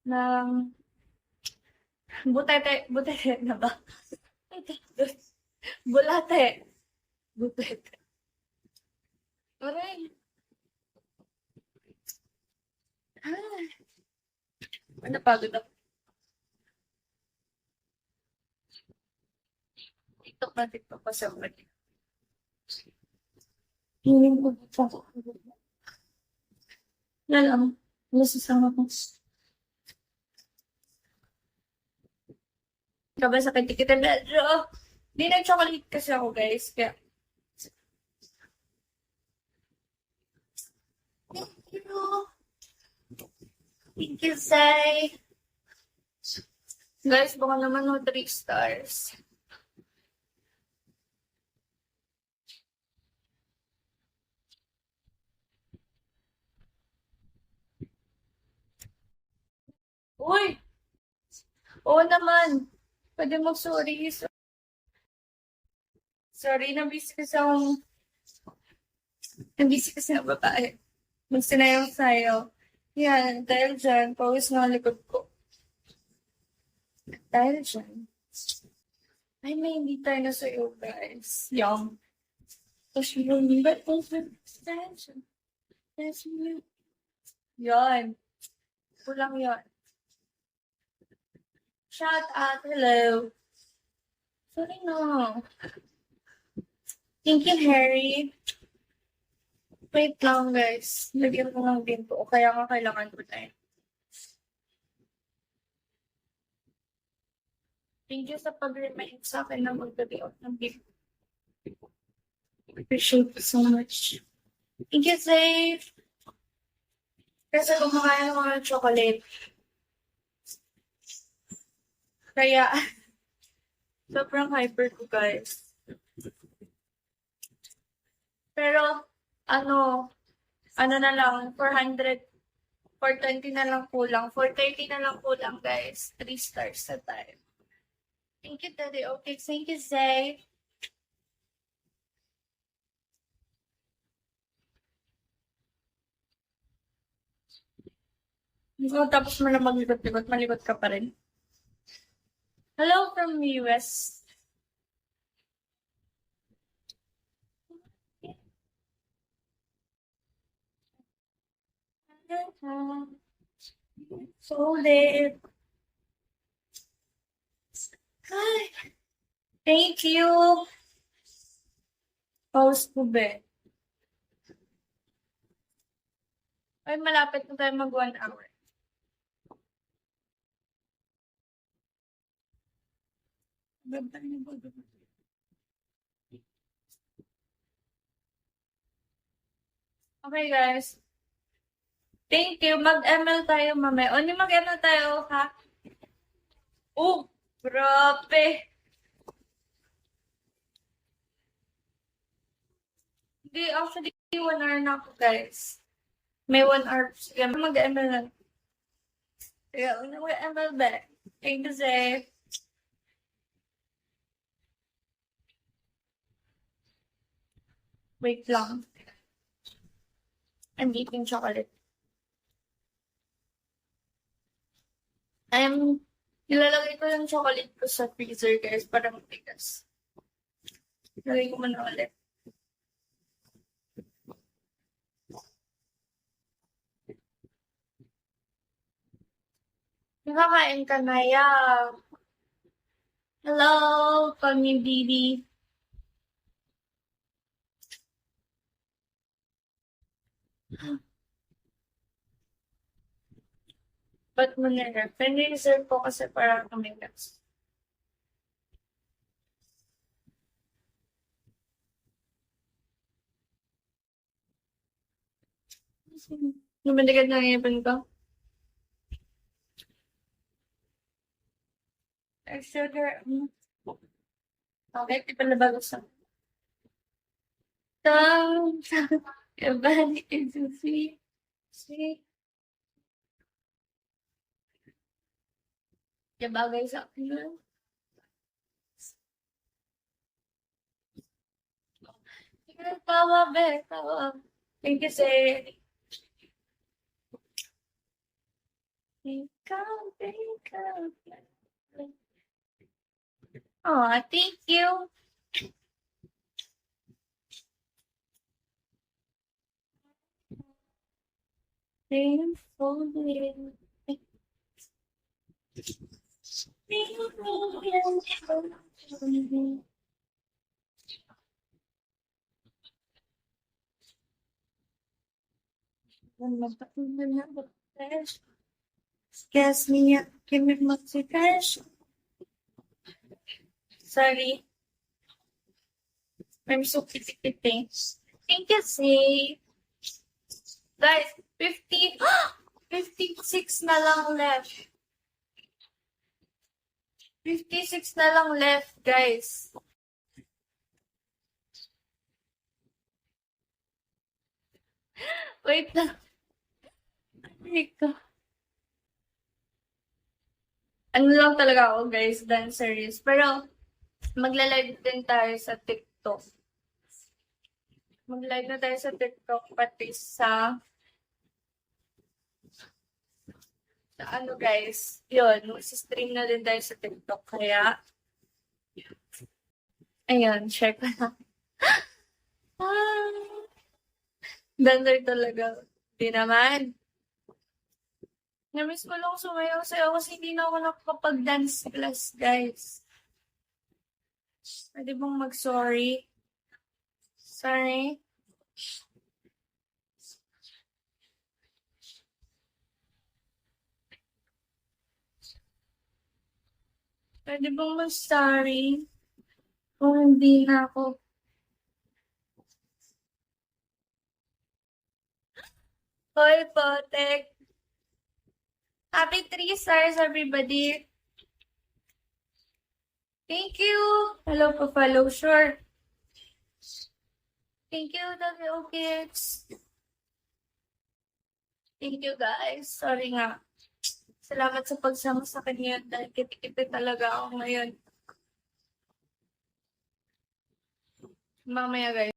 ng butete, butete na ba? Bulate. Butete. Aray. Ay, napagod ako. TikTok na TikTok kasi ako lagi. Hiling ko pa. Yan lang. Nasasama ko. Kaba sa kitikita medyo. Di na chocolate kasi ako guys. Kaya. Thank you. Thank you, Sai. Guys, baka naman no 3 stars. Uy! Oo naman. Pwede mag-sorry. Sorry, nabisi kasi akong... Nabisi kasi ang babae. Magsinayang sa'yo. Yan, dahil dyan, pawis na ang likod ko. Dahil dyan. Ay, may hindi tayo na sa'yo, guys. Yung. Tapos yung ba't po sa dahil dyan. Yan. Kulang yan. Shout out, hello. Sorry no. Thank you, Harry. Wait lang, guys. Lagyan ko lang din po. Kaya nga kailangan ko na yun. Thank you sa pag-remind sa akin na mag-video ng video. Appreciate you so much. Thank you, Safe. Kasi kumakain ako ng chocolate. Kaya, sobrang hyper ko, guys. Pero, ano na lang, 420 na lang kulang. 430 na lang kulang, guys. 3 stars sa time. Thank you, Daddy. Okay, thank you, Zay. Tapos mo na magligot-ligot, maligot ka pa rin. Hello from US. Solid. Hi. Thank you. Post ko be. Ay, malapit na tayo mag 1 hour. Okay, guys. Thank you. Mag-ML tayo mamaya. O, hindi mag-ML tayo, ha? Oh, grabe. Hindi, actually, 1 hour na ako, guys. May 1 hour. Sige, mag-ML lang. Sige, mag-ML ba? Thank you, Zay. Wait lang. I'm eating chocolate. Nilalagay ko yung chocolate ko sa freezer, guys, para matigas. Lagay ko muna ulit. Nakakain ka na, yeah. Hello, call me Bibi. Ba't mo nila? Pin-reserve ko kasi para kumigas. Lumaligad na yung ipin ko. Sugar. Okay, di pala bago sa. Your is so sweet. Sweet. Yung bagay sa akin. Tawa, be. Tawa. Thank you, sir. Oh, thank you. Guess me, give me motivation. Sorry, I'm so kitty. Thank you, say. Guys, 50, 56 na lang left. 56 na lang left, guys. Wait lang. Ano lang talaga ako, guys, dancerist. Pero, magla-live din tayo sa TikTok. Mag-live na tayo sa TikTok, pati sa ano, guys. Yun, mag-stream na din tayo sa TikTok. Kaya, ayun, share ko na. Dancer talaga. Di naman. Namiss ko lang sumayaw-sayaw kasi hindi na ako nakapag-dance class, guys. Pwede bang mag-sorry? Sorry. Pwede bang mag-sorry? Kung hindi na ako. Hoy, Potek. Happy 3 stars, everybody. Thank you. Hello, pa-follow. Sure. Thank you, WO Kids. Thank you, guys. Sorry nga. Salamat sa pagsama sa kanya dahil kitikiti talaga ako ngayon. Mamaya, guys.